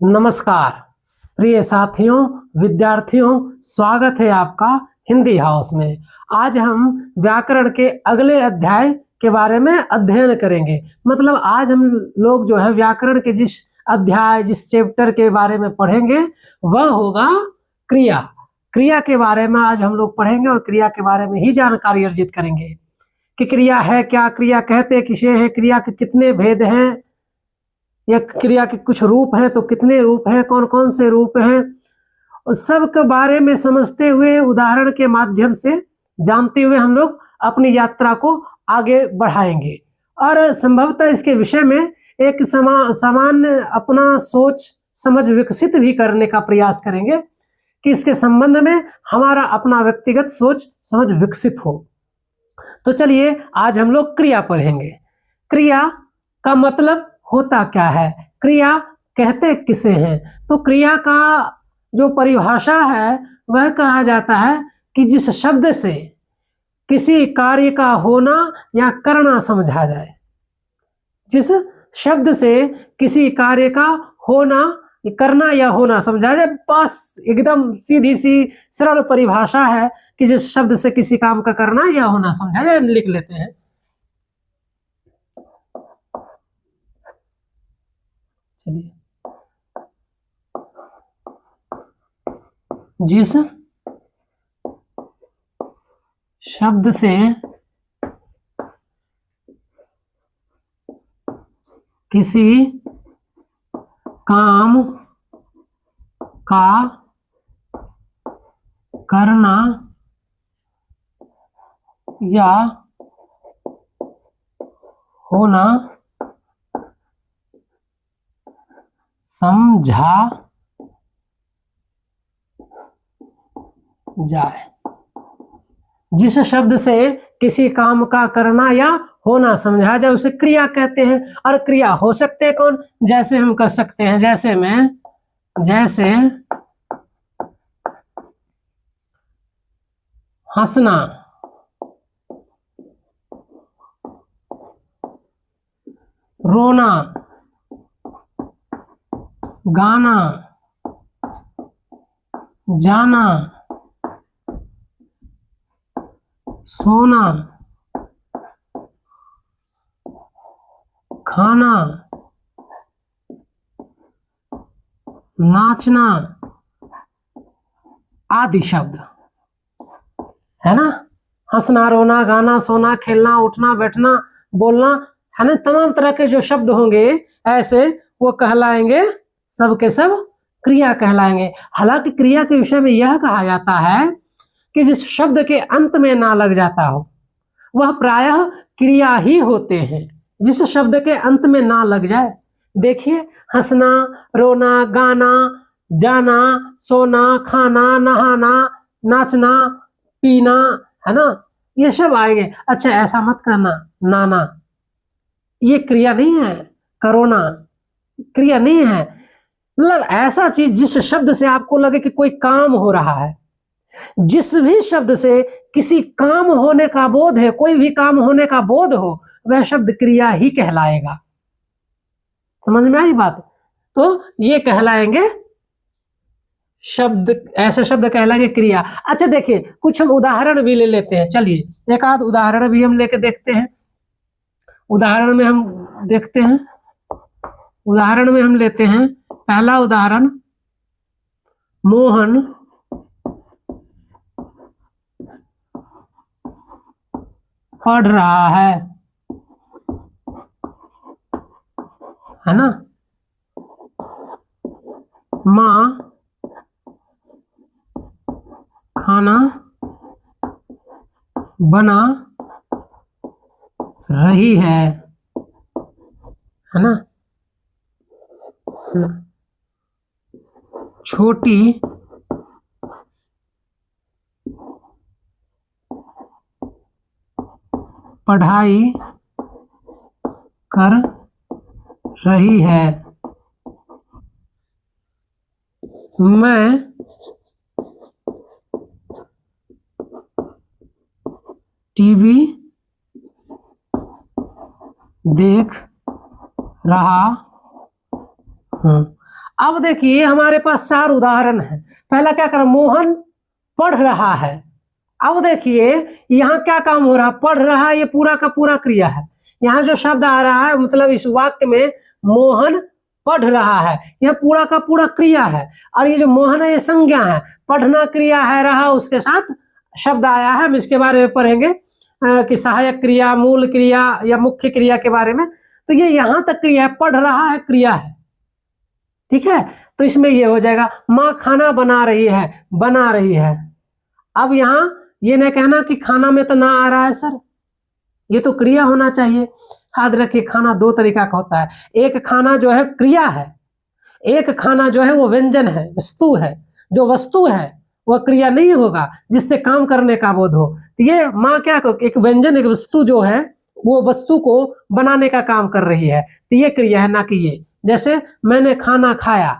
नमस्कार प्रिय साथियों, विद्यार्थियों, स्वागत है आपका हिंदी हाउस में। आज हम व्याकरण के अगले अध्याय के बारे में अध्ययन करेंगे। मतलब आज हम लोग जो है व्याकरण के जिस अध्याय जिस चैप्टर के बारे में पढ़ेंगे वह होगा क्रिया। क्रिया के बारे में आज हम लोग पढ़ेंगे और क्रिया के बारे में ही जानकारी अर्जित करेंगे कि क्रिया है क्या, क्रिया कहते किसे हैं, क्रिया के कितने भेद हैं, या क्रिया के कुछ रूप हैं तो कितने रूप हैं, कौन कौन से रूप हैं, उस सब के बारे में समझते हुए उदाहरण के माध्यम से जानते हुए हम लोग अपनी यात्रा को आगे बढ़ाएंगे और संभवतः इसके विषय में एक सामान्य अपना सोच समझ विकसित भी करने का प्रयास करेंगे कि इसके संबंध में हमारा अपना व्यक्तिगत सोच समझ विकसित हो। तो चलिए आज हम लोग क्रिया पढ़ेंगे। क्रिया का मतलब होता क्या है, क्रिया कहते किसे हैं। तो क्रिया का जो परिभाषा है वह कहा जाता है कि जिस शब्द से किसी कार्य का होना या करना समझा जाए। जिस शब्द से किसी कार्य का होना, करना या होना समझा जाए, बस एकदम सीधी सी सरल परिभाषा है कि जिस शब्द से किसी काम का करना या होना समझा जाए। लिख लेते हैं। चलिए, जिस शब्द से किसी काम का करना या होना समझा जाए। जिस शब्द से किसी काम का करना या होना समझा जाए उसे क्रिया कहते हैं। और क्रिया हो सकते हैं कौन, जैसे हम कह सकते हैं, जैसे हंसना, रोना, गाना, जाना, सोना, खाना, नाचना आदि शब्द है ना। हंसना, रोना, गाना, सोना, खेलना, उठना, बैठना, बोलना है ना। तमाम तरह के जो शब्द होंगे ऐसे वो कहलाएंगे, सब के सब क्रिया कहलाएंगे। हालांकि क्रिया के विषय में यह कहा जाता है कि जिस शब्द के अंत में ना लग जाता हो वह प्रायः क्रिया ही होते हैं। जिस शब्द के अंत में ना लग जाए, देखिए हंसना, रोना, गाना, जाना, सोना, खाना, नहाना, नाचना, पीना है ना, ये सब आएंगे। अच्छा ऐसा मत करना, नाना, ये क्रिया नहीं है। करोना क्रिया नहीं है। मतलब ऐसा चीज जिस शब्द से आपको लगे कि कोई काम हो रहा है, जिस भी शब्द से किसी काम होने का बोध है, कोई भी काम होने का बोध हो, वह शब्द क्रिया ही कहलाएगा। समझ में आई बात। तो ये कहलाएंगे शब्द, ऐसे शब्द कहलाएंगे क्रिया। अच्छा देखिए कुछ हम उदाहरण भी ले लेते हैं। चलिए एक आध उदाहरण भी हम लेके देखते हैं। उदाहरण में हम देखते हैं, उदाहरण में हम लेते हैं। पहला उदाहरण, मोहन पढ़ रहा है ना। माँ खाना बना रही है ना। छोटी पढ़ाई कर रही है। मैं टीवी देख रहा हूँ। अब देखिए हमारे पास 4 उदाहरण है। पहला क्या कर, मोहन पढ़ रहा है। अब देखिए यहाँ क्या काम हो रहा है, पढ़ रहा है, ये पूरा का पूरा क्रिया है। यहाँ जो शब्द आ रहा है मतलब इस वाक्य में मोहन पढ़ रहा है, यह पूरा का पूरा क्रिया है। और ये जो मोहन है ये संज्ञा है, पढ़ना क्रिया है, रहा उसके साथ शब्द आया है। हम इसके बारे में पढ़ेंगे कि सहायक क्रिया, मूल क्रिया या मुख्य क्रिया के बारे में। तो ये यहाँ तक क्रिया है, पढ़ रहा है क्रिया है, ठीक है। तो इसमें ये हो जाएगा माँ खाना बना रही है, बना रही है। अब यहाँ ये नहीं कहना कि खाना में तो ना आ रहा है सर, ये तो क्रिया होना चाहिए। याद रखिए खाना 2 तरीका का होता है, एक खाना जो है क्रिया है, एक खाना जो है वो व्यंजन है, वस्तु है। जो वस्तु है वह क्रिया नहीं होगा जिससे काम करने का बोध हो। तो ये माँ क्या, एक व्यंजन, एक वस्तु जो है वो वस्तु को बनाने का काम कर रही है, तो ये क्रिया है, ना कि ये। जैसे मैंने खाना खाया,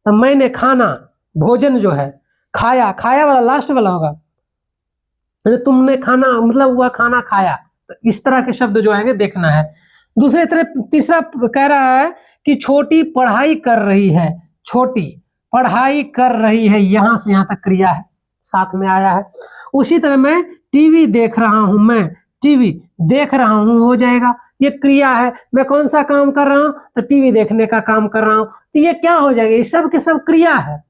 तो मैंने खाना भोजन जो है, खाया, खाया वाला लास्ट वाला होगा, तुमने खाना मतलब वह खाना खाया। तो इस तरह के शब्द जो आएंगे देखना है। दूसरे तरह तीसरा कह रहा है कि छोटी पढ़ाई कर रही है, छोटी पढ़ाई कर रही है, यहां से यहां तक क्रिया है, साथ में आया है। उसी तरह मैं टीवी देख रहा हूं, मैं टीवी देख रहा हूं हो जाएगा, ये क्रिया है। मैं कौन सा काम कर रहा हूं, तो टीवी देखने का काम कर रहा हूं, तो ये क्या हो जाएगा, ये सब के सब क्रिया है,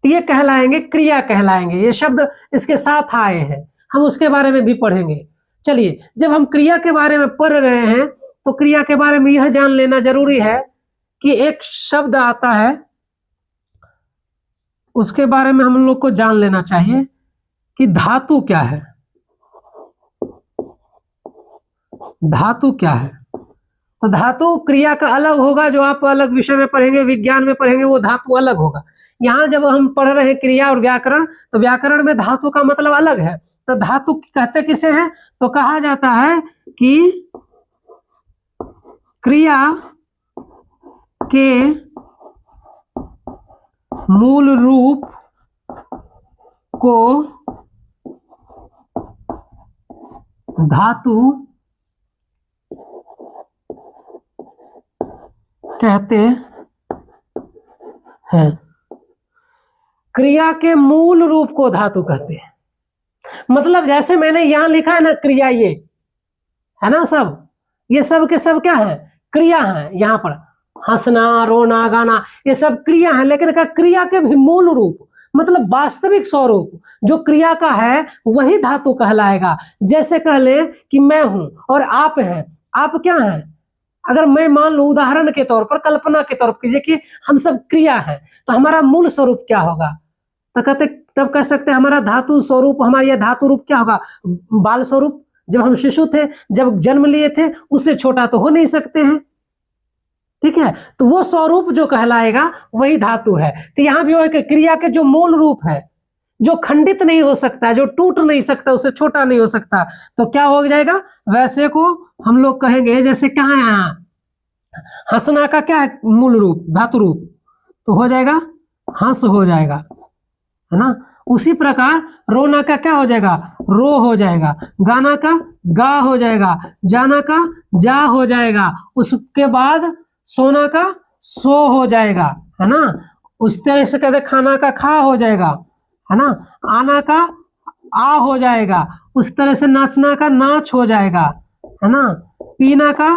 तो ये कहलाएंगे क्रिया कहलाएंगे। ये शब्द इसके साथ आए हैं, हम उसके बारे में भी पढ़ेंगे। चलिए, जब हम क्रिया के बारे में पढ़ रहे हैं तो क्रिया के बारे में यह जान लेना जरूरी है कि एक शब्द आता है, उसके बारे में हम लोग को जान लेना चाहिए कि धातु क्या है। धातु क्या है, तो धातु क्रिया का अलग होगा, जो आप अलग विषय में पढ़ेंगे, विज्ञान में पढ़ेंगे, वो धातु अलग होगा। यहाँ जब हम पढ़ रहे हैं क्रिया और व्याकरण, तो व्याकरण में धातु का मतलब अलग है। तो धातु कहते किसे हैं, तो कहा जाता है कि क्रिया के मूल रूप को धातु कहते हैं। क्रिया के मूल रूप को धातु कहते हैं, मतलब जैसे मैंने यहां लिखा है ना क्रिया, ये है ना, सब ये सब के सब क्या है, क्रिया है। यहाँ पर हंसना, रोना, गाना, ये सब क्रिया है, लेकिन क्या क्रिया के भी मूल रूप मतलब वास्तविक स्वरूप जो क्रिया का है वही धातु कहलाएगा। जैसे कह ले कि मैं हूं और आप हैं, आप क्या हैं, अगर मैं मान लूं उदाहरण के तौर पर, कल्पना के तौर पर कीजिए कि हम सब क्रिया है, तो हमारा मूल स्वरूप क्या होगा, तो कहते तब कह सकते हैं हमारा धातु स्वरूप, हमारा यह धातु रूप क्या होगा, बाल स्वरूप। जब हम शिशु थे, जब जन्म लिए थे, उससे छोटा तो हो नहीं सकते हैं, ठीक है। तो वो स्वरूप जो कहलाएगा वही धातु है। तो यहाँ भी वो क्रिया के जो मूल रूप है, जो खंडित नहीं हो सकता, जो टूट नहीं सकता, उससे छोटा नहीं हो सकता, तो क्या हो जाएगा, वैसे को हम लोग कहेंगे। जैसे क्या है यहाँ, हंसना का क्या है मूल रूप, धातु रूप, तो हो जाएगा हंस हो जाएगा, है ना। उसी प्रकार रोना का क्या हो जाएगा, रो हो जाएगा, गाना का गा हो जाएगा, जाना का जा हो जाएगा, उसके बाद सोना का सो हो जाएगा, है ना। उस तरह से कहते खाना का खा हो जाएगा, है ना। आना का आ हो जाएगा, उस तरह से नाचना का नाच हो जाएगा, है ना। पीना का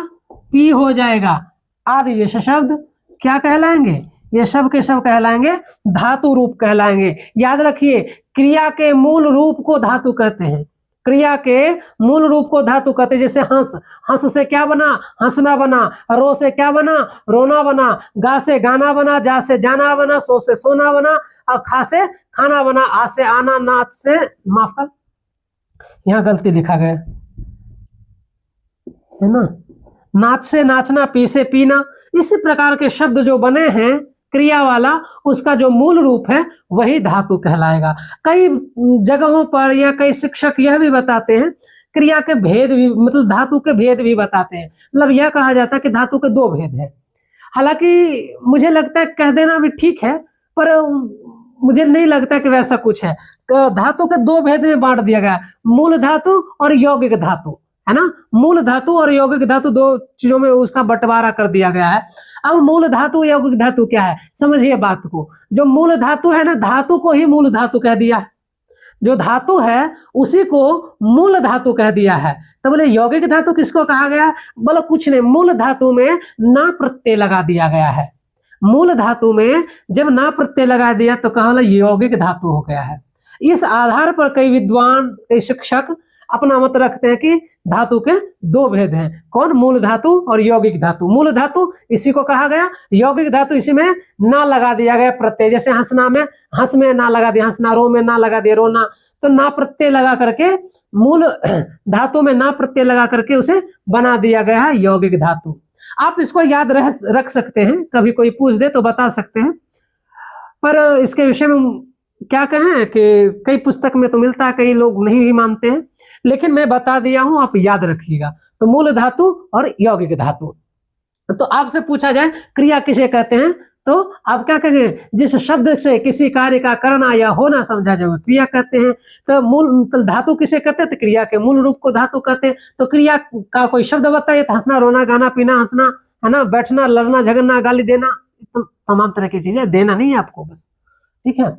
पी हो जाएगा, आदि जैसे शब्द क्या कहलाएंगे, ये सब के सब कहलाएंगे धातु रूप कहलाएंगे। याद रखिए, क्रिया के मूल रूप को धातु कहते हैं, क्रिया के मूल रूप को धातु कहते हैं। जैसे हंस, हंस से क्या बना, हंसना बना। रो से क्या बना, रोना बना। गा से गाना बना, जा से जाना बना, सो से सोना बना, और खा से खाना बना, आ से आना, नाच से, माफ कर यहाँ गलती लिखा गया है ना, नाच से नाचना, पी से पीना। इसी प्रकार के शब्द जो बने हैं क्रिया वाला, उसका जो मूल रूप है वही धातु कहलाएगा। कई जगहों पर या कई शिक्षक यह भी बताते हैं, क्रिया के भेद भी, मतलब धातु के भेद भी बताते हैं। मतलब यह कहा जाता है कि धातु के 2 भेद हैं। हालांकि मुझे लगता है कह देना भी ठीक है, पर मुझे नहीं लगता कि वैसा कुछ है। तो धातु के 2 भेद में बांट दिया गया, मूल धातु और यौगिक धातु, है ना। मूल धातु और यौगिक धातु 2 चीजों में उसका बंटवारा कर दिया गया है। अब मूल धातु यौगिक धातु क्या है, समझिए बात को। जो मूल धातु है ना, धातु को ही मूल धातु कह दिया है, जो धातु है उसी को मूल धातु कह दिया है। तो बोले यौगिक धातु किसको कहा गया, बोलो कुछ नहीं, मूल धातु में ना प्रत्यय लगा दिया गया है। मूल धातु में जब ना प्रत्यय लगा दिया तो कहा यौगिक धातु हो गया है। इस आधार पर कई विद्वान, कई शिक्षक अपना मत रखते हैं कि धातु के दो भेद हैं, कौन, मूल धातु और यौगिक धातु। मूल धातु इसी को कहा गया, यौगिक धातु इसी में ना लगा दिया गया प्रत्यय। जैसे हंसना में हंस में ना लगा दिया, हंसना, रो में ना लगा दिया, रोना, तो ना प्रत्यय लगा करके मूल धातु में ना प्रत्यय लगा करके उसे बना दिया गया है यौगिक धातु। आप इसको याद रख सकते हैं, कभी कोई पूछ दे तो बता सकते हैं, पर इसके विषय में क्या कहें कि कई पुस्तक में तो मिलता है, कई लोग नहीं भी मानते हैं, लेकिन मैं बता दिया हूं, आप याद रखिएगा। तो मूल धातु और यौगिक धातु। तो आपसे पूछा जाए क्रिया किसे कहते हैं, तो आप क्या कहेंगे, जिस शब्द से किसी कार्य का करना या होना समझा जाए क्रिया कहते हैं। तो मूल धातु किसे कहते हैं, तो क्रिया के मूल रूप को धातु कहते हैं। तो क्रिया का कोई शब्द बताइए, तो हंसना, रोना, गाना, पीना, हंसना है ना, बैठना, लड़ना, झगड़ना, गाली देना, तमाम तरह की चीजें, देना नहीं है आपको बस, ठीक है,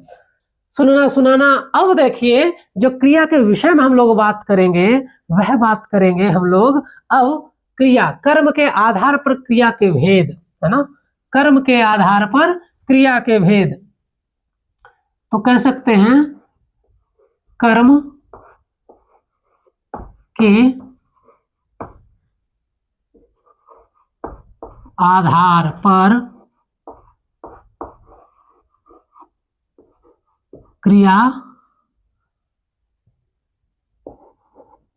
सुनना, सुनाना। अब देखिए जो क्रिया के विषय में हम लोग बात करेंगे, वह बात करेंगे हम लोग अब क्रिया, कर्म के आधार पर क्रिया के भेद, है ना, कर्म के आधार पर क्रिया के भेद। तो कह सकते हैं कर्म के आधार पर क्रिया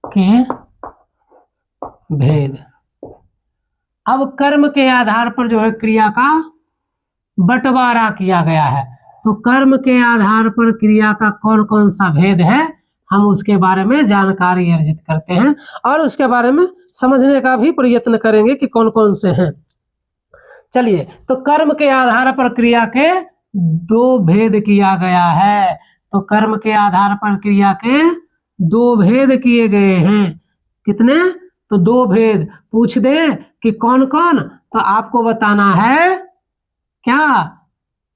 के भेद। अब कर्म के आधार पर जो है क्रिया का बंटवारा किया गया है। तो कर्म के आधार पर क्रिया का कौन कौन सा भेद है, हम उसके बारे में जानकारी अर्जित करते हैं और उसके बारे में समझने का भी प्रयत्न करेंगे कि कौन कौन से हैं। चलिए, तो कर्म के आधार पर क्रिया के दो भेद किया गया है। तो कर्म के आधार पर क्रिया के दो भेद किए गए हैं। कितने, तो दो भेद। पूछ दे कि कौन कौन, तो आपको बताना है क्या,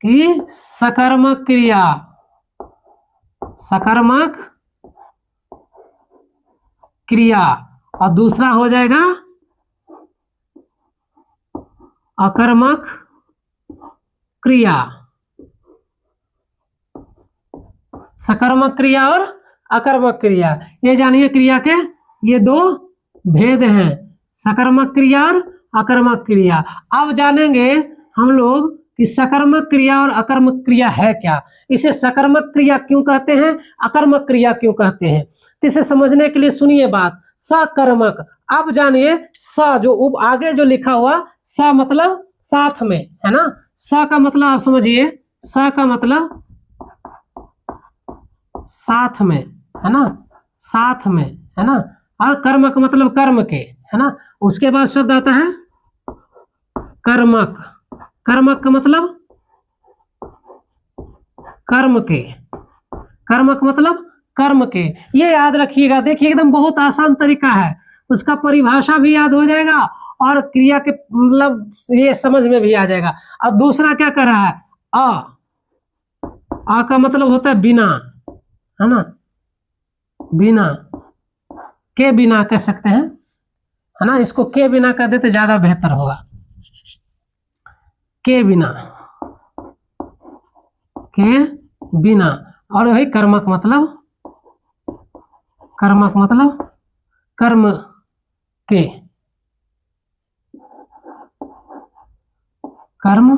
कि सकर्मक क्रिया, सकर्मक क्रिया, और दूसरा हो जाएगा अकर्मक क्रिया। सकर्मक क्रिया और अकर्मक क्रिया, ये जानिए क्रिया के ये दो भेद हैं, सकर्मक क्रिया और अकर्मक क्रिया। अब जानेंगे हम लोग कि सकर्मक क्रिया और अकर्मक क्रिया है क्या, इसे सकर्मक क्रिया क्यों कहते हैं, अकर्मक क्रिया क्यों कहते हैं। तो इसे समझने के लिए सुनिए बात, सकर्मक। अब जानिए स जो आगे जो लिखा हुआ, स मतलब साथ में, है ना, स का मतलब आप समझिए, स का मतलब साथ में, है ना, साथ में, है ना, और कर्मक मतलब कर्म के, है ना। उसके बाद शब्द आता है कर्मक, कर्मक का मतलब कर्म के, कर्मक मतलब कर्म के। ये याद रखिएगा, देखिए एकदम बहुत आसान तरीका है, उसका परिभाषा भी याद हो जाएगा और क्रिया के मतलब ये समझ में भी आ जाएगा। अब दूसरा क्या कर रहा है, आ का मतलब होता है बिना, है ना, बिना, के बिना कह सकते हैं, है ना, इसको के बिना कह देते ज्यादा बेहतर होगा, के बिना, के बिना। और वही कर्मक मतलब, कर्मक मतलब कर्म के, कर्म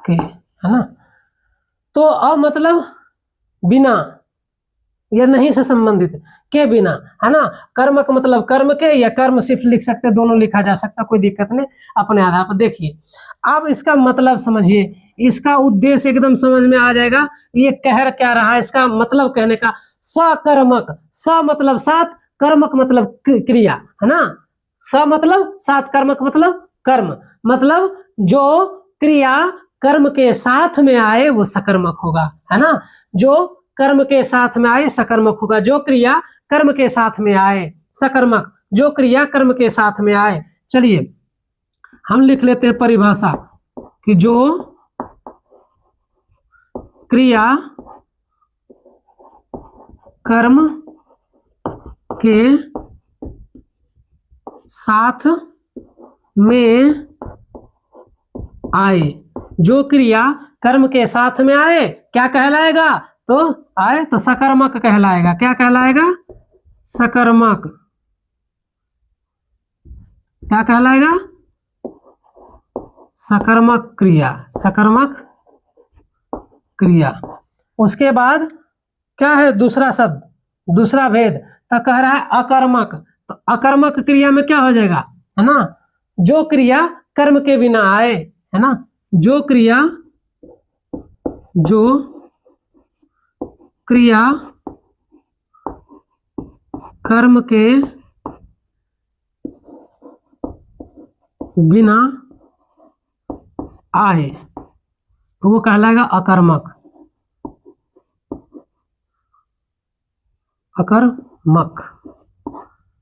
के, है ना। तो अब मतलब बिना, या नहीं से संबंधित, के बिना, है ना। कर्मक मतलब कर्म के, या कर्म सिर्फ लिख सकते, दोनों लिखा जा सकता, कोई दिक्कत नहीं, अपने आधार पर। देखिए अब इसका मतलब समझिए, इसका उद्देश्य एकदम समझ में आ जाएगा, ये कह क्या रहा है, इसका मतलब कहने का, सकर्मक, स मतलब साथ, कर्मक मतलब क्रिया, है ना, स मतलब साथ, कर्मक मतलब कर्म, मतलब जो क्रिया कर्म के साथ में आए वो सकर्मक होगा, है ना, जो कर्म के साथ में आए सकर्मक होगा, जो क्रिया कर्म के साथ में आए सकर्मक, जो क्रिया कर्म के साथ में आए। चलिए हम लिख लेते हैं परिभाषा कि जो क्रिया कर्म के साथ में आए, जो क्रिया कर्म के साथ में आए क्या कहलाएगा? तो आए तो सकर्मक कहलाएगा। क्या कहलाएगा? सकर्मक। क्या कहलाएगा? सकर्मक क्रिया। सकर्मक क्रिया। उसके बाद क्या है दूसरा शब्द, दूसरा भेद? तो कह रहा है अकर्मक। तो अकर्मक क्रिया में क्या हो जाएगा, है ना, जो क्रिया कर्म के बिना आए, है ना, जो क्रिया कर्म के बिना आए वो कहलाएगा अकर्मक।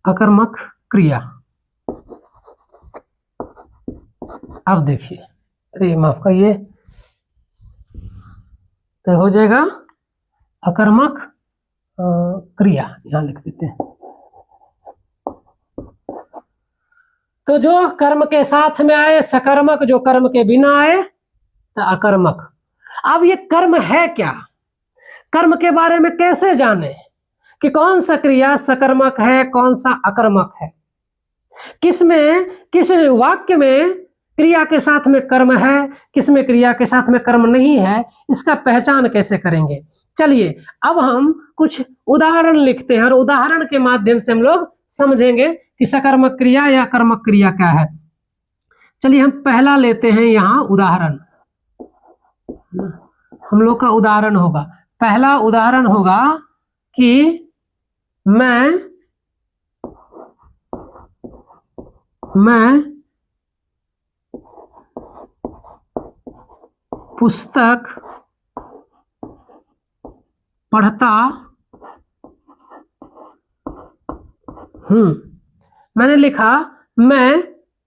अकर्मक क्रिया। अब देखिए, अरे माफ करिए, तो हो जाएगा अकर्मक क्रिया, यहां लिख देते हैं। तो जो कर्म के साथ में आए सकर्मक, जो कर्म के बिना आए तो अकर्मक। अब ये कर्म है क्या, कर्म के बारे में कैसे जाने कि कौन सा क्रिया सकर्मक है, कौन सा अकर्मक है? किसमें, किस वाक्य में क्रिया के साथ में कर्म है, किसमें क्रिया के साथ में कर्म नहीं है, इसका पहचान कैसे करेंगे? चलिए अब हम कुछ उदाहरण लिखते हैं और उदाहरण के माध्यम से हम लोग समझेंगे कि सकर्मक क्रिया या कर्मक क्रिया क्या है। चलिए हम पहला लेते हैं यहाँ उदाहरण। हम लोग का उदाहरण होगा, पहला उदाहरण होगा कि मैं पुस्तक पढ़ता हूं। मैंने लिखा मैं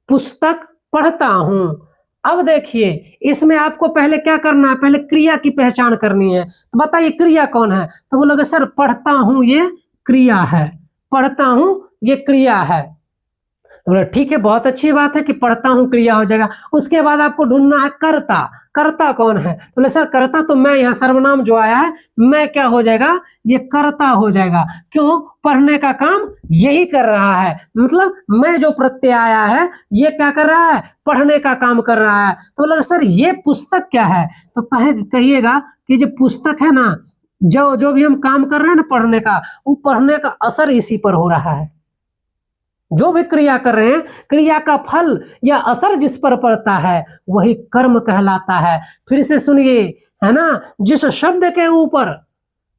पुस्तक पढ़ता हूं। अब देखिए इसमें आपको पहले क्या करना है, पहले क्रिया की पहचान करनी है। तो बताइए क्रिया कौन है? तो बोलोगे सर पढ़ता हूं ये क्रिया है, पढ़ता हूं ये क्रिया है। तो बोले ठीक है, बहुत अच्छी बात है कि पढ़ता हूं क्रिया हो जाएगा। उसके बाद आपको ढूंढना है कर्ता। कर्ता कौन है? बोले सर कर्ता तो मैं, यहाँ सर्वनाम जो आया है मैं क्या हो जाएगा, ये कर्ता हो जाएगा। क्यों? पढ़ने का काम यही कर रहा है, मतलब मैं जो प्रत्यय आया है ये क्या कर रहा है, पढ़ने का काम कर रहा है। तो बोले सर ये पुस्तक क्या है? तो कहिएगा कि जो पुस्तक है ना, जो भी हम काम कर रहे हैं ना पढ़ने का, वो पढ़ने का असर इसी पर हो रहा है। जो भी क्रिया कर रहे हैं, क्रिया का फल या असर जिस पर पड़ता है वही कर्म कहलाता है। फिर से सुनिए, है ना, जिस शब्द के ऊपर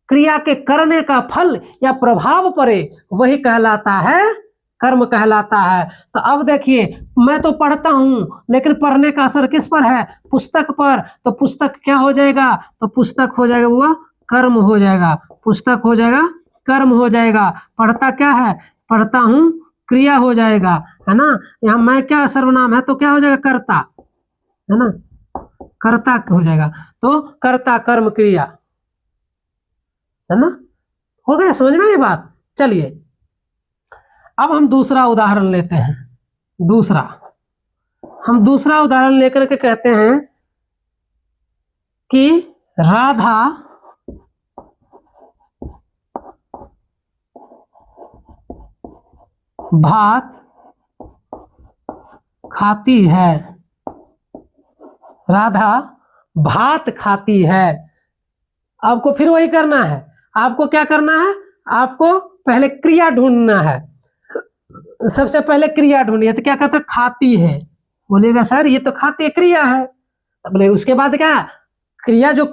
क्रिया के करने का फल या प्रभाव पड़े वही कहलाता है, कर्म कहलाता है। तो अब देखिए मैं तो पढ़ता हूं लेकिन पढ़ने का असर किस पर है? पुस्तक पर। तो पुस्तक क्या हो जाएगा? तो पुस्तक हो जाएगा वो कर्म हो जाएगा, पुस्तक हो जाएगा कर्म हो जाएगा। पढ़ता क्या है? पढ़ता हूं क्रिया हो जाएगा, है ना। यहाँ मैं क्या सर्वनाम है तो क्या हो जाएगा? कर्ता, है ना, कर्ता हो जाएगा। तो कर्ता कर्म क्रिया, है ना। हो गया समझ में ये बात? चलिए अब हम दूसरा उदाहरण लेते हैं। हम दूसरा उदाहरण लेकर के कहते हैं कि राधा भात खाती है। राधा भात खाती है। आपको फिर वही करना है, आपको क्या करना है, आपको पहले क्रिया ढूंढना है। सबसे पहले क्रिया ढूंढिए। तो क्या कहता है? खाती है। बोलेगा सर ये तो खाती है क्रिया है। तो बोले उसके बाद क्या, क्रिया जो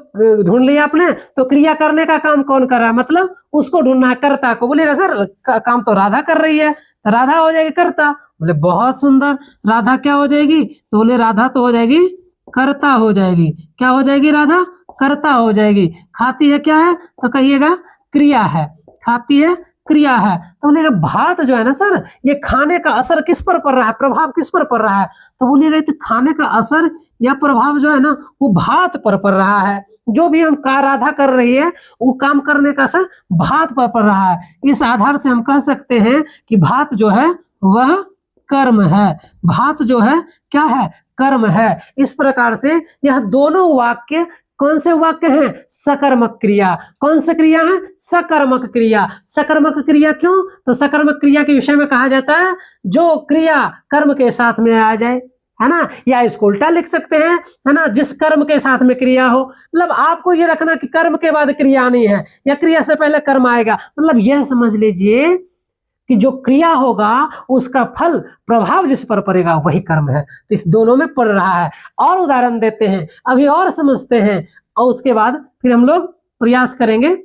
ढूंढ लिया आपने, तो क्रिया करने का काम कौन कर रहा है, मतलब उसको ढूंढना है, कर्ता को। बोलेगा सर काम तो राधा कर रही है, तो राधा हो जाएगी कर्ता। बोले बहुत सुंदर, राधा क्या हो जाएगी? तो बोले राधा तो हो जाएगी कर्ता हो जाएगी। क्या हो जाएगी? राधा कर्ता हो जाएगी। खाती है क्या है? तो कहिएगा क्रिया है। खाती है क्रिया है। तो बोलिएगा भात जो है ना सर, ये खाने का असर किस पर पड़ रहा है, प्रभाव किस पर पड़ रहा है? तो बोलिएगा तो खाने का असर या प्रभाव जो है ना वो भात पर पड़ रहा है। जो भी हम राधा कर रही है वो काम करने का असर भात पर पड़ रहा है। इस आधार से हम कह सकते हैं कि भात जो है वह कर्म है। भात जो है क्या है, कर्म है। इस प्रकार से यह दोनों वाक्य कौन से वाक्य हैं, सकर्मक क्रिया। कौन सी क्रिया है, सकर्मक क्रिया। सकर्मक क्रिया क्यों, तो सकर्मक क्रिया के विषय में कहा जाता है जो क्रिया कर्म के साथ में आ जाए, है ना, या इसको उल्टा लिख सकते हैं, है ना, जिस कर्म के साथ में क्रिया हो। मतलब आपको ये रखना कि कर्म के बाद क्रिया नहीं है या क्रिया से पहले कर्म आएगा, मतलब यह समझ लीजिए कि जो क्रिया होगा उसका फल प्रभाव जिस पर पड़ेगा वही कर्म है। तो इस दोनों में पड़ रहा है। और उदाहरण देते हैं, अभी और समझते हैं, और उसके बाद फिर हम लोग प्रयास करेंगे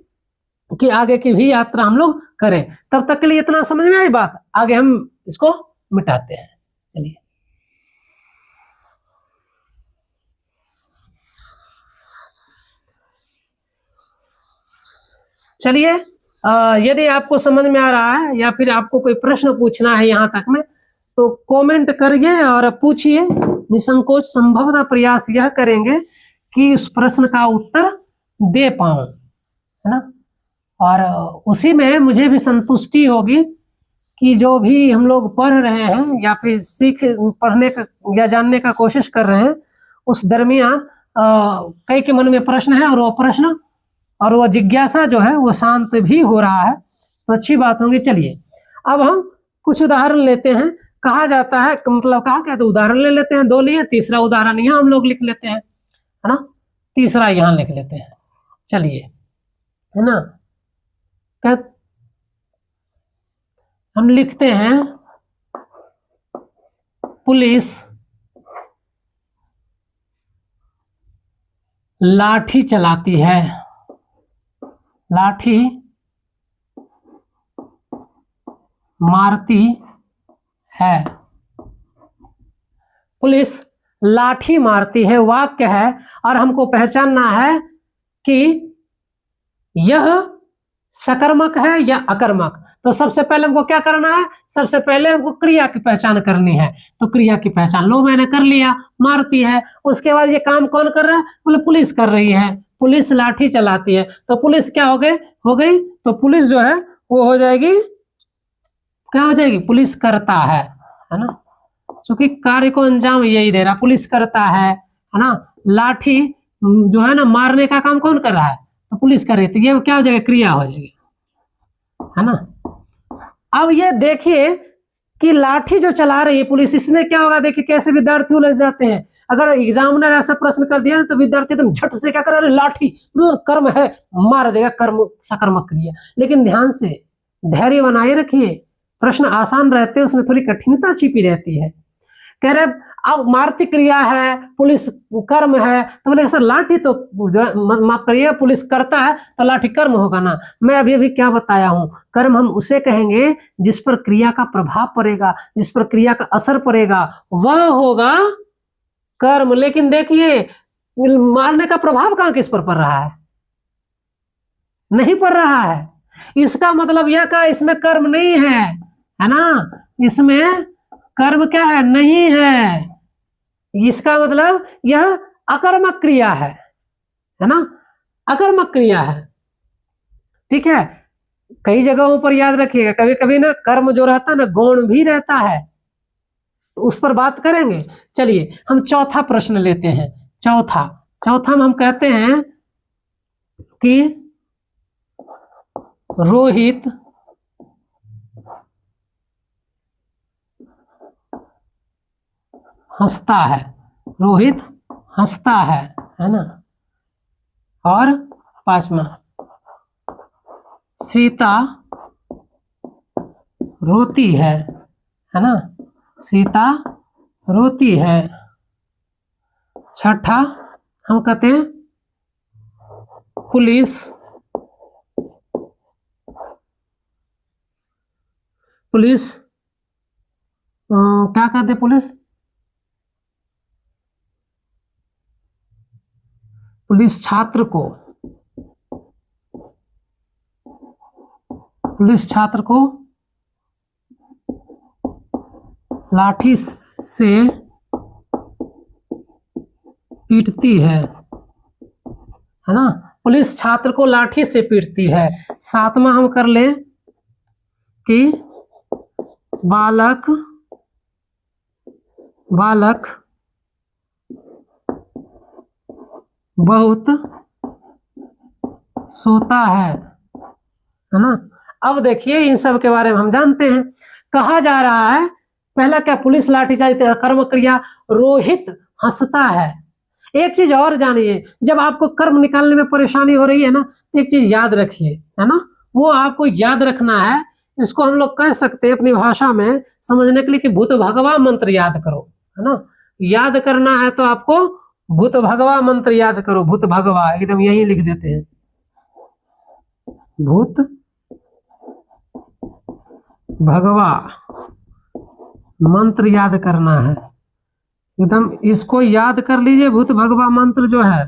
कि आगे की भी यात्रा हम लोग करें। तब तक के लिए इतना समझ में आई बात, आगे हम इसको मिटाते हैं। चलिए, चलिए यदि आपको समझ में आ रहा है या फिर आपको कोई प्रश्न पूछना है यहाँ तक में, तो कमेंट करिए और पूछिए। निसंकोच संभवतः प्रयास यह करेंगे कि उस प्रश्न का उत्तर दे पाऊं, है ना। और उसी में मुझे भी संतुष्टि होगी कि जो भी हम लोग पढ़ रहे हैं या फिर पढ़ने का या जानने का कोशिश कर रहे हैं, उस दरमियान कई के मन में प्रश्न है और वो प्रश्न और वो जिज्ञासा जो है वो शांत भी हो रहा है, तो अच्छी बात होगी। चलिए अब हम कुछ उदाहरण लेते हैं। कहा जाता है, मतलब कहा क्या, तो उदाहरण ले लेते हैं, 2 लिए, तीसरा उदाहरण यहाँ हम लोग लिख लेते हैं, है ना, तीसरा यहाँ लिख लेते हैं। चलिए, है ना, हम लिखते हैं पुलिस लाठी चलाती है, लाठी मारती है। पुलिस लाठी मारती है वाक्य है, और हमको पहचानना है कि यह सकर्मक है या अकर्मक। तो सबसे पहले हमको क्या करना है, सबसे पहले हमको क्रिया की पहचान करनी है। तो क्रिया की पहचान लो, मैंने कर लिया, मारती है। उसके बाद ये काम कौन कर रहा है, बोले पुलिस कर रही है, पुलिस लाठी चलाती है। तो पुलिस क्या हो गई, तो पुलिस जो है वो हो जाएगी, क्या हो जाएगी, पुलिस करता है ना, क्योंकि कार्य को अंजाम यही दे रहा, पुलिस करता है ना। लाठी जो है ना मारने का काम कौन कर रहा है, तो पुलिस कर रही है। तो ये क्या हो जाएगा, क्रिया हो जाएगी, है ना। अब ये देखिए कि लाठी जो चला रही है पुलिस, इसमें क्या होगा, देखिए कैसे विद्यार्थी उलझ जाते हैं। अगर एग्जामिनर ऐसा प्रश्न कर दिया तो विद्यार्थी एकदम झट से क्या करे, लाठी कर्म है, मार देगा, कर्म सकर्मक क्रिया। लेकिन ध्यान से धैर्य बनाए रखिए, प्रश्न आसान रहते हैं, उसमें थोड़ी कठिनता छिपी रहती है। कह रहे अब मारती क्रिया है, पुलिस कर्म है, तो बोले सर लाठी तो माफ करिए पुलिस करता है तो लाठी कर्म होगा ना। मैं अभी अभी क्या बताया हूं, कर्म हम उसे कहेंगे जिस पर क्रिया का प्रभाव पड़ेगा, जिस पर क्रिया का असर पड़ेगा, वह होगा कर्म। लेकिन देखिए मारने का प्रभाव कहां किस पर पड़ रहा है, नहीं पड़ रहा है। इसका मतलब यह का इसमें कर्म नहीं है ना, इसमें कर्म क्या है, नहीं है। इसका मतलब यह अकर्मक क्रिया है ना, अकर्मक क्रिया है। ठीक है, कई जगहों पर याद रखिएगा, कभी कभी ना कर्म जो रहता है ना गौण भी रहता है, तो उस पर बात करेंगे। चलिए हम चौथा प्रश्न लेते हैं। चौथा में हम कहते हैं कि रोहित हंसता है, रोहित हंसता है ना। और 5वां, सीता रोती है ना, सीता रोती है। 6ठा हम कहते हैं पुलिस क्या कहते, पुलिस छात्र को पुलिस छात्र को लाठी से पीटती है ना, पुलिस छात्र को लाठी से पीटती है। सातवां हम कर लें कि बालक बहुत सोता है ना। अब देखिए इन सब के बारे में हम जानते हैं। कहा जा रहा है पहला क्या, पुलिस लाठीचार्ज कर्म क्रिया, रोहित हंसता है। एक चीज और जानिए, जब आपको कर्म निकालने में परेशानी हो रही है ना, एक चीज याद रखिए, है ना, वो आपको याद रखना है। इसको हम लोग कह सकते हैं अपनी भाषा में समझने के लिए कि भूत भगवा मंत्र याद करो, है ना। याद करना है तो आपको भूत भगवा मंत्र याद करो। भूत भगवा एकदम यही लिख देते हैं, भूत भगवा मंत्र याद करना है एकदम। इसको याद कर लीजिए भूत भगवा मंत्र जो है।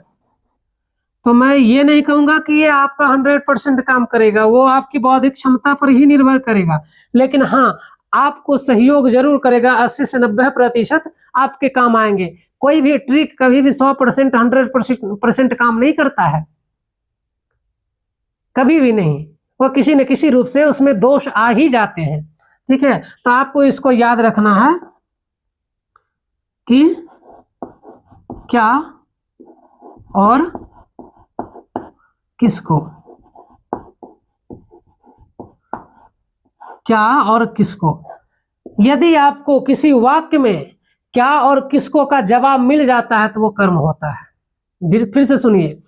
तो मैं ये नहीं कहूंगा कि ये आपका 100% काम करेगा, वो आपकी बौद्धिक क्षमता पर ही निर्भर करेगा, लेकिन हाँ आपको सहयोग जरूर करेगा। 80 से 90% आपके काम आएंगे। कोई भी ट्रिक कभी भी 100% 100% काम नहीं करता है, कभी भी नहीं। वो किसी न किसी रूप से उसमें दोष आ ही जाते हैं, ठीक है। तो आपको इसको याद रखना है कि क्या और किसको, क्या और किसको। यदि आपको किसी वाक्य में क्या और किसको का जवाब मिल जाता है तो वो कर्म होता है। फिर से सुनिए,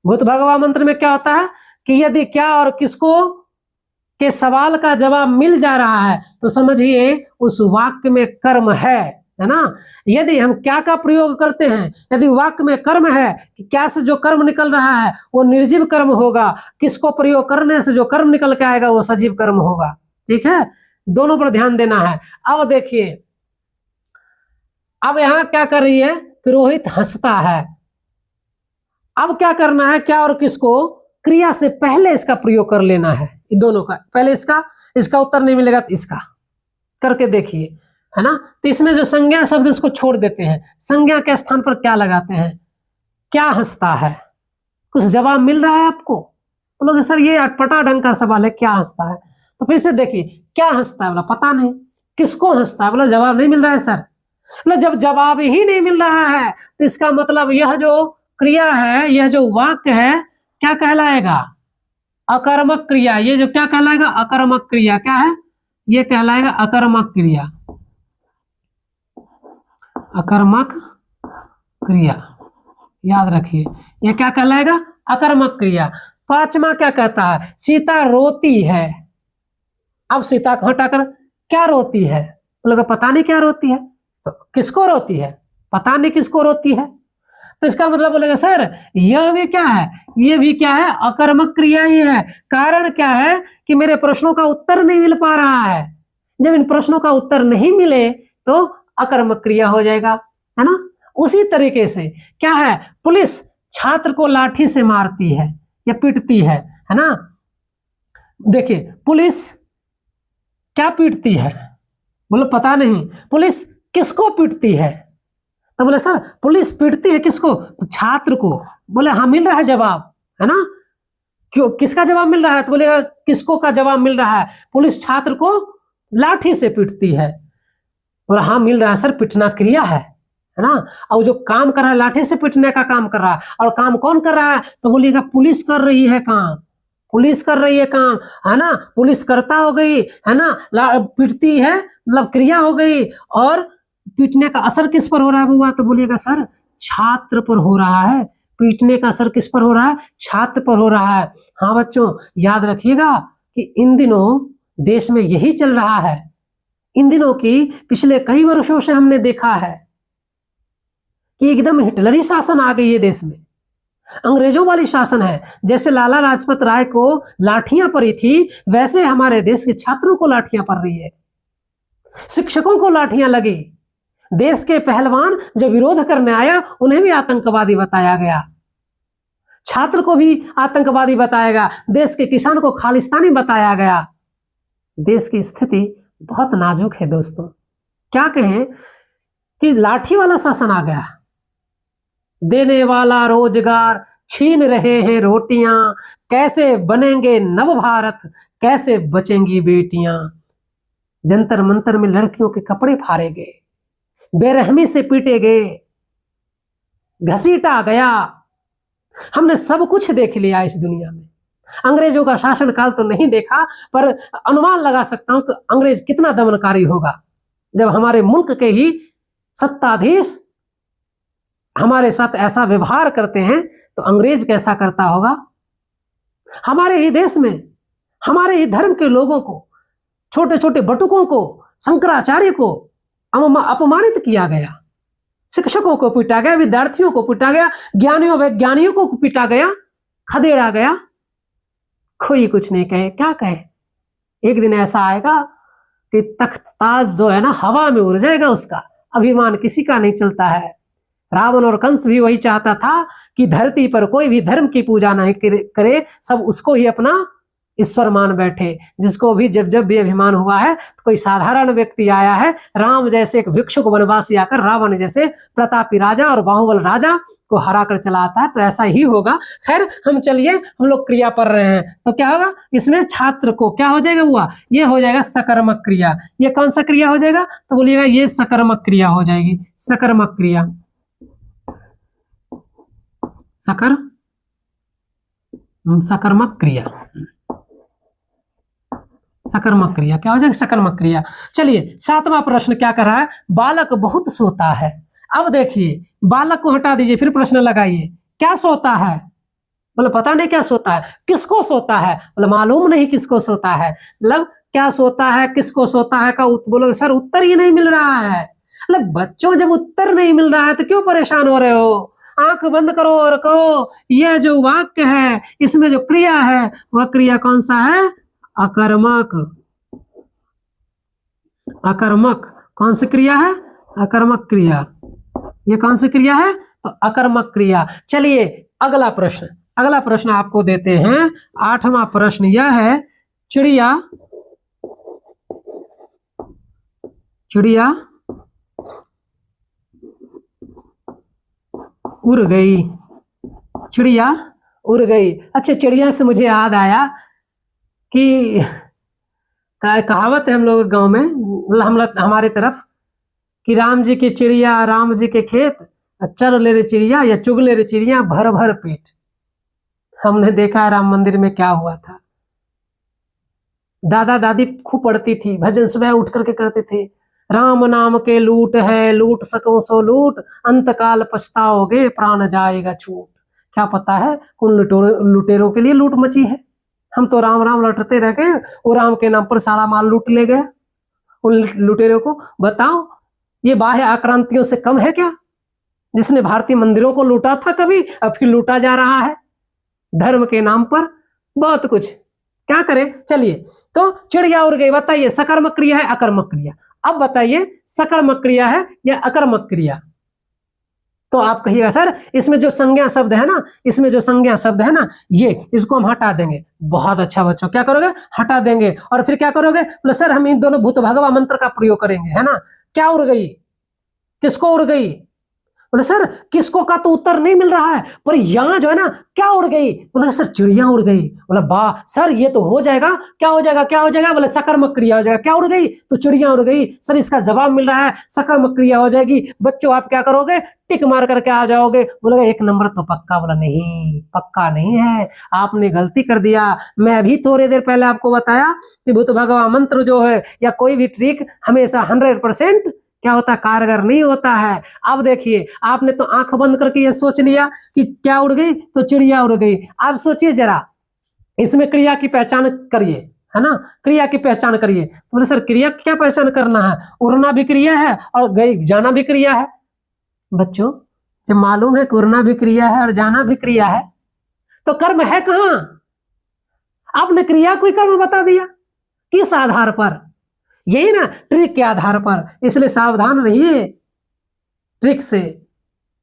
भूत भगवा मंत्र में क्या होता है कि यदि क्या और किसको के सवाल का जवाब मिल जा रहा है तो समझिए उस वाक्य में कर्म है ना। यदि हम क्या का प्रयोग करते हैं, यदि वाक्य में कर्म है कि क्या से जो कर्म निकल रहा है वो निर्जीव कर्म होगा, किसको प्रयोग करने से जो कर्म निकल के आएगा वो सजीव कर्म होगा, ठीक है। दोनों पर ध्यान देना है। अब देखिए, अब यहां क्या कर रही है कि रोहित हंसता है। अब क्या करना है, क्या और किसको क्रिया से पहले इसका प्रयोग कर लेना है, इन दोनों का। पहले इसका उत्तर नहीं मिलेगा तो इसका करके देखिए, है ना। तो इसमें जो संज्ञा शब्द इसको छोड़ देते हैं, संज्ञा के स्थान पर क्या लगाते हैं, क्या हंसता है। कुछ जवाब मिल रहा है आपको? बोलोगे सर ये अटपटा ढंग का सवाल है, क्या हंसता है। तो फिर से देखिए, क्या हंसता है बोला पता नहीं, किसको हंसता है बोला जवाब नहीं मिल रहा है सर। बोला जब जवाब ही नहीं मिल रहा है तो इसका मतलब यह जो क्रिया है, यह जो वाक्य है, क्या कहलाएगा, अकर्मक क्रिया। ये जो क्या कहलाएगा, अकर्मक क्रिया। क्या है, ये कहलाएगा अकर्मक क्रिया, अकर्मक क्रिया। याद रखिए ये क्या कहलाएगा, अकर्मक क्रिया। पांचवा क्या कहता है, सीता रोती है। अब सीता को हटाकर क्या रोती है, बोलेगा पता नहीं क्या रोती है। तो किसको रोती है, पता नहीं किसको रोती है। तो इसका मतलब बोलेगा सर यह भी क्या है, ये भी क्या है, अकर्मक क्रिया ही है। कारण क्या है कि मेरे प्रश्नों का उत्तर नहीं मिल पा रहा है। जब इन प्रश्नों का उत्तर नहीं मिले तो अकर्मक क्रिया हो जाएगा, है ना। उसी तरीके से क्या है, पुलिस छात्र को लाठी से मारती है या पीटती है ना। देखिए पुलिस क्या पीटती है, बोले पता नहीं। पुलिस किसको पीटती है, तो बोले सर पुलिस पीटती है किसको, तो छात्र को। बोले हाँ मिल रहा है जवाब, है ना। क्यों, किसका जवाब मिल रहा है, तो बोलेगा किसको का जवाब मिल रहा है, पुलिस छात्र को लाठी से पीटती है। बोला हाँ मिल रहा है सर, पीटना क्रिया है ना। और जो काम कर रहा है लाठी से पीटने का काम कर रहा है, और काम कौन कर रहा है, तो बोलिएगा पुलिस कर रही है काम, पुलिस कर रही है काम, है ना। पुलिस करता हो गई, है ना, पीटती है मतलब क्रिया हो गई। और पीटने का असर किस पर हो रहा है बुआ, तो बोलिएगा सर छात्र पर हो रहा है। पीटने का असर किस पर हो रहा है, छात्र पर हो रहा है। हाँ बच्चों याद रखिएगा कि इन दिनों देश में यही चल रहा है। इन दिनों की पिछले कई वर्षों से हमने देखा है कि एकदम हिटलरी शासन आ गई है देश में, अंग्रेजों वाली शासन है। जैसे लाला लाजपत राय को लाठियां पड़ी थी, वैसे हमारे देश के छात्रों को लाठियां पड़ रही है, शिक्षकों को लाठियां लगी। देश के पहलवान जो विरोध करने आया उन्हें भी आतंकवादी बताया गया, छात्र को भी आतंकवादी बताया गया, देश के किसान को खालिस्तानी बताया गया। देश की स्थिति बहुत नाजुक है दोस्तों। क्या कहें कि लाठी वाला शासन आ गया, देने वाला रोजगार छीन रहे हैं रोटियां, कैसे बनेंगे नव भारत, कैसे बचेंगी बेटियां। जंतर मंतर में लड़कियों के कपड़े फाड़े गए, बेरहमी से पीटे गए, घसीटा गया। हमने सब कुछ देख लिया इस दुनिया में। अंग्रेजों का शासन काल तो नहीं देखा, पर अनुमान लगा सकता हूं कि अंग्रेज कितना दमनकारी होगा। जब हमारे मुल्क के ही सत्ताधीश हमारे साथ ऐसा व्यवहार करते हैं तो अंग्रेज कैसा करता होगा। हमारे ही देश में हमारे ही धर्म के लोगों को, छोटे छोटे बटुकों को, शंकराचार्य को अपमानित किया गया, शिक्षकों को पीटा गया, विद्यार्थियों को पीटा गया, ज्ञानियों वैज्ञानिकों को पीटा गया, खदेड़ा गया। कोई कुछ नहीं कहे, क्या कहे। एक दिन ऐसा आएगा कि तख्त ताज जो है ना हवा में उड़ जाएगा, उसका अभिमान किसी का नहीं चलता है। रावण और कंस भी वही चाहता था कि धरती पर कोई भी धर्म की पूजा नहीं करे, सब उसको ही अपना ईश्वर मान बैठे। जिसको भी जब जब भी अभिमान हुआ है तो कोई साधारण व्यक्ति आया है, राम जैसे एक भिक्षुक वनवासी आकर रावण जैसे प्रतापी राजा और बाहुबल राजा को हरा कर चला आता है, तो ऐसा ही होगा। खैर हम चलिए, हम लोग क्रिया पढ़ रहे हैं तो क्या होगा, इसमें छात्र को क्या हो जाएगा, हुआ ये हो जाएगा सकर्मक क्रिया। ये कौन सा क्रिया हो जाएगा, तो बोलिएगा ये सकर्मक क्रिया हो जाएगी। सकर्मक क्रिया, सकर्मक क्रिया, सकर्मक क्रिया क्या हो जाएगा, सकर्मक क्रिया। चलिए 7वां प्रश्न क्या कर रहा है, बालक बहुत सोता है। अब देखिए बालक को हटा दीजिए, फिर प्रश्न लगाइए, क्या सोता है, बोले पता नहीं क्या सोता है, किसको सोता है, बोले मालूम नहीं किसको सोता है। मतलब क्या सोता है, किसको सोता है का बोलोगे सर उत्तर ही नहीं मिल रहा है। मतलब बच्चों जब उत्तर नहीं मिल रहा है तो क्यों परेशान हो रहे हो। आंख बंद करो और कहो यह जो वाक्य है इसमें जो क्रिया है वह क्रिया कौन सा है, अकर्मक। अकर्मक कौन सी क्रिया है, अकर्मक क्रिया। ये कौन सी क्रिया है, तो अकर्मक क्रिया। चलिए अगला प्रश्न, अगला प्रश्न आपको देते हैं। 8वां प्रश्न यह है, चिड़िया चिड़िया उड़ गई, चिड़िया उड़ गई। अच्छा चिड़िया से मुझे याद आया कि कहावत है हम लोग गांव में, हमारे तरफ, कि राम जी की चिड़िया राम जी के खेत, चर ले रे चिड़िया या चुग ले रे चिड़िया भर भर पेट। हमने देखा राम मंदिर में क्या हुआ था। दादा दादी खूब पढ़ती थी, भजन सुबह उठ करके करते थे, राम नाम के लूट है, लूट सको सो लूट, अंत काल पछताओगे प्राण जाएगा छूट। क्या पता है उन लुटेरों के लिए लूट मची है। हम तो राम राम लौटते रह गए, वो राम के नाम पर सारा माल लूट ले गया। उन लुटेरों को बताओ ये बाह्य आक्रांतियों से कम है क्या, जिसने भारतीय मंदिरों को लूटा था कभी, अब फिर लूटा जा रहा है धर्म के नाम पर। बहुत कुछ, क्या करें। चलिए तो चिड़िया उड़ गई, बताइए सकर्मक क्रिया है अकर्मक क्रिया। अब बताइए सकर्मक क्रिया है या अकर्मक क्रिया। तो आप कहिएगा सर इसमें जो संज्ञा शब्द है ना, इसमें जो संज्ञा शब्द है ना, ये इसको हम हटा देंगे। बहुत अच्छा बच्चों, क्या करोगे, हटा देंगे। और फिर क्या करोगे, बोले सर हम इन दोनों भूत भगवा मंत्र का प्रयोग करेंगे, है ना। क्या उड़ गई, किसको उड़ गई, बोले सर किसको का तो उत्तर नहीं मिल रहा है, पर यहाँ जो है ना क्या उड़ गई, बोला सर चिड़िया उड़ गई। बोला वाह सर ये तो हो जाएगा, क्या हो जाएगा, क्या हो जाएगा, बोले सकर्मक क्रिया हो जाएगा। क्या उड़ गई, तो चिड़िया उड़ गई। सर इसका जवाब मिल रहा है सकर्मक क्रिया हो जाएगी। बच्चों आप क्या करोगे, टिक मार करके आ जाओगे। बोले 1 नंबर तो पक्का, बोला नहीं पक्का नहीं है, आपने गलती कर दिया। मैं अभी थोड़ी देर पहले आपको बताया कि भूत भगवा मंत्र जो है या कोई भी ट्रिक हमेशा 100% क्या होता है, कारगर नहीं होता है। अब देखिए आपने तो आंख बंद करके ये सोच लिया कि क्या उड़ गई, तो चिड़िया उड़ गई। आप सोचिए जरा इसमें क्रिया की पहचान करिए, है ना, क्रिया की पहचान करिए। तो बोले सर क्रिया क्या पहचान करना है, उड़ना भी क्रिया है और गई जाना भी क्रिया है। बच्चों जब मालूम है कि उड़ना भी क्रिया है और जाना भी क्रिया है तो कर्म है कहां। आपने क्रिया कोई कर्म बता दिया, किस आधार पर, यही ना ट्रिक के आधार पर। इसलिए सावधान रहिए ट्रिक से।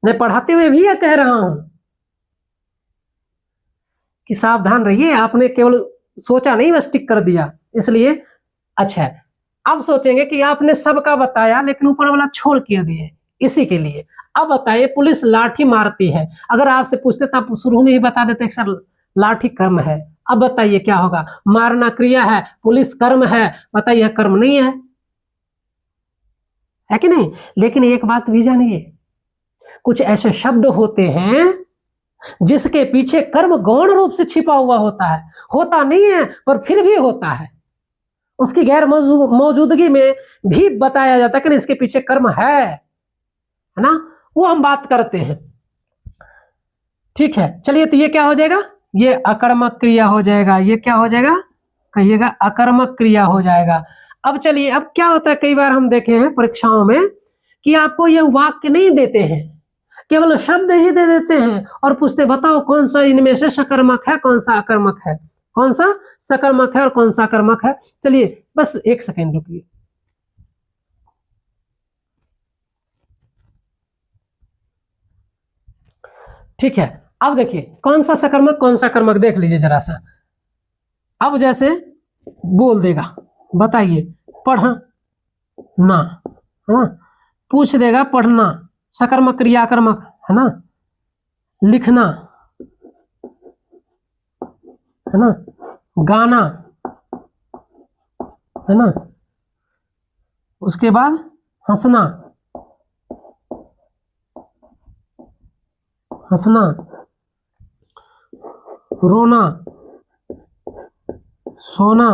मैं पढ़ाते हुए भी यह कह रहा हूं कि सावधान रहिए। आपने केवल सोचा नहीं बस टिक कर दिया। इसलिए अच्छा, अब सोचेंगे कि आपने सबका बताया लेकिन ऊपर वाला छोड़ क्यों दिए, इसी के लिए। अब बताइए, पुलिस लाठी मारती है, अगर आपसे पूछते तो आप शुरू में ही बता देते सर लाठी कर्म है। अब बताइए क्या होगा, मारना क्रिया है, पुलिस कर्म है, बताइए कर्म नहीं है कि नहीं। लेकिन एक बात भी जानिए, कुछ ऐसे शब्द होते हैं जिसके पीछे कर्म गौण रूप से छिपा हुआ होता है, होता नहीं है पर फिर भी होता है, उसकी गैर मौजूदगी में भी बताया जाता है कि इसके पीछे कर्म है ना, वो हम बात करते हैं। ठीक है, चलिए, तो ये क्या हो जाएगा, ये अकर्मक क्रिया हो जाएगा। ये क्या हो जाएगा, कहिएगा, अकर्मक क्रिया हो जाएगा। अब चलिए, अब क्या होता है, कई बार हम देखे हैं परीक्षाओं में कि आपको ये वाक्य नहीं देते हैं, केवल शब्द ही दे देते हैं और पूछते बताओ कौन सा इनमें से सकर्मक है, कौन सा अकर्मक है, कौन सा सकर्मक है और कौन सा कर्मक है। चलिए बस एक सेकेंड रुकिए। ठीक है, अब देखिए कौन सा सकर्मक कौन सा कर्मक देख लीजिए जरा सा। अब जैसे बोल देगा, बताइए, पढ़ना है ना, पूछ देगा पढ़ना, सकर्मक क्रिया कर्मक है ना, लिखना है ना, गाना है ना, उसके बाद हंसना, हंसना, रोना, सोना।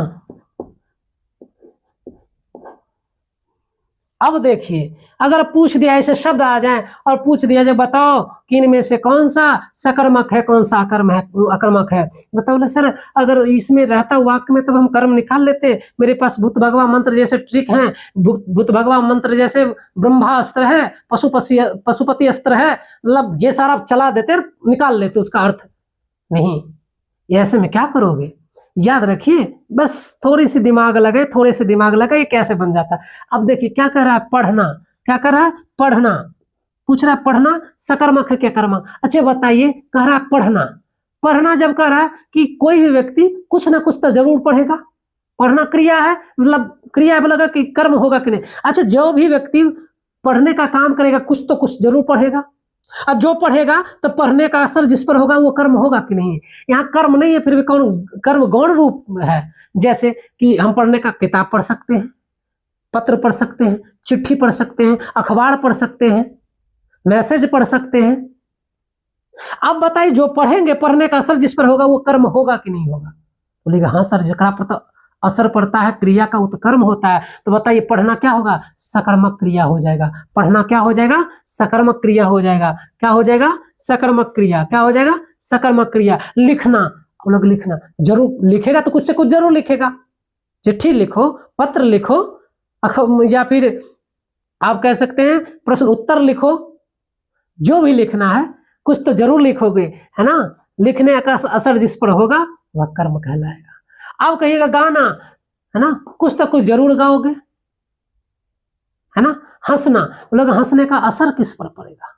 अब देखिए, अगर पूछ दिया, ऐसे शब्द आ जाए और पूछ दिया जाए बताओ कि इनमें से कौन सा सकर्मक है, कौन सा अकर्मक है, बताओ ना सर, अगर इसमें रहता वाक्य में तब हम कर्म निकाल लेते, मेरे पास भूत भगवा मंत्र जैसे ट्रिक हैं, भूत भगवा मंत्र जैसे ब्रह्मा अस्त्र है, पशुपति अस्त्र है, मतलब ये सारा चला देते, निकाल लेते उसका अर्थ। नहीं, ये ऐसे में क्या करोगे, याद रखिए, बस थोड़ी सी दिमाग लगे, थोड़े से दिमाग लगे, ये कैसे बन जाता है। अब देखिए क्या कर रहा है, पढ़ना, क्या कर रहा है, पढ़ना, पूछ रहा है पढ़ना सकर्मक है क्या कर्मक। अच्छा बताइए, कह रहा है पढ़ना, पढ़ना जब कह रहा है कि कोई भी व्यक्ति कुछ ना कुछ तो जरूर पढ़ेगा, पढ़ना क्रिया है, मतलब क्रिया बोलेगा कि कर्म होगा कि नहीं। अच्छा, जो भी व्यक्ति पढ़ने का काम करेगा कुछ तो कुछ जरूर पढ़ेगा, और जो पढ़ेगा तो पढ़ने का असर जिस पर होगा वो कर्म होगा कि नहीं। यहाँ कर्म नहीं है, फिर भी कौन कर्म गौण रूप है। जैसे कि हम पढ़ने का किताब पढ़ सकते हैं, पत्र पढ़ सकते हैं, चिट्ठी पढ़ सकते हैं, अखबार पढ़ सकते हैं, मैसेज पढ़ सकते हैं। अब बताइए, जो पढ़ेंगे पढ़ने का असर जिस पर होगा वो कर्म होगा कि नहीं होगा। बोलेगा हाँ सर, जकरा पर असर पड़ता है क्रिया का उत्कर्म होता है, तो बताइए पढ़ना क्या होगा, सकर्मक क्रिया हो जाएगा। पढ़ना क्या हो जाएगा, सकर्मक क्रिया हो जाएगा। क्या हो जाएगा, सकर्मक क्रिया। क्या हो जाएगा, सकर्मक क्रिया। लिखना, हम लोग लिखना जरूर लिखेगा, तो कुछ से कुछ जरूर लिखेगा, चिट्ठी लिखो, पत्र लिखो, या फिर आप कह सकते हैं प्रश्न उत्तर लिखो, जो भी लिखना है कुछ तो जरूर लिखोगे, है ना। लिखने का असर जिस पर होगा वह कर्म कहलाएगा। अब कहिएगा गाना, है ना, कुछ तो कुछ जरूर गाओगे, है ना। हंसना, लोग हंसने का असर किस पर पड़ेगा,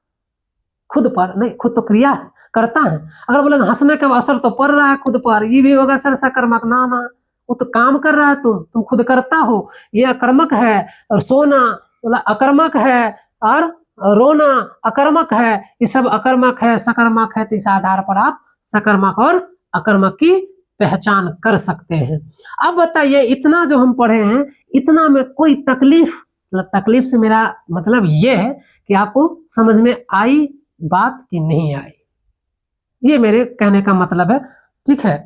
खुद पर नहीं, खुद तो क्रिया है, करता है। अगर बोले हंसने का असर तो पड़ रहा है खुद पर, ये भी होगा सर सकर्मक। ना ना, वो तो काम कर रहा है, तुम खुद करता हो, ये अकर्मक है। और सोना बोला अकर्मक है, और रोना अकर्मक है, ये सब अकर्मक है, सकर्मक है। तो इस आधार पर आप सकर्मक और अकर्मक की पहचान कर सकते हैं। अब बताइए, इतना जो हम पढ़े हैं, इतना में कोई तकलीफ, मतलब तकलीफ से मेरा मतलब ये है कि आपको समझ में आई बात कि नहीं आई, ये मेरे कहने का मतलब है। ठीक है,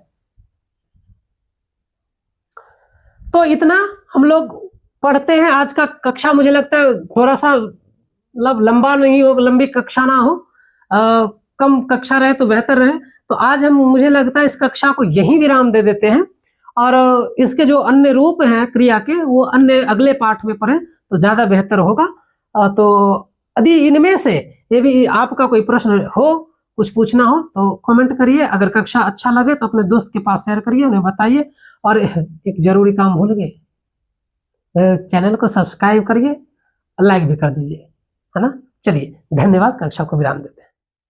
तो इतना हम लोग पढ़ते हैं। आज का कक्षा मुझे लगता है थोड़ा सा मतलब लंबा नहीं हो, लंबी कक्षा ना हो, कम कक्षा रहे तो बेहतर रहे। तो आज हम, मुझे लगता है इस कक्षा को यहीं विराम दे देते हैं, और इसके जो अन्य रूप हैं क्रिया के वो अन्य अगले पाठ में पढ़ें तो ज़्यादा बेहतर होगा। तो यदि इनमें से ये भी आपका कोई प्रश्न हो, कुछ पूछना हो तो कमेंट करिए। अगर कक्षा अच्छा लगे तो अपने दोस्त के पास शेयर करिए, उन्हें बताइए। और एक जरूरी काम भूल गए, चैनल को सब्सक्राइब करिए और लाइक भी कर दीजिए, है ना। चलिए, धन्यवाद, कक्षा को विराम देते हैं।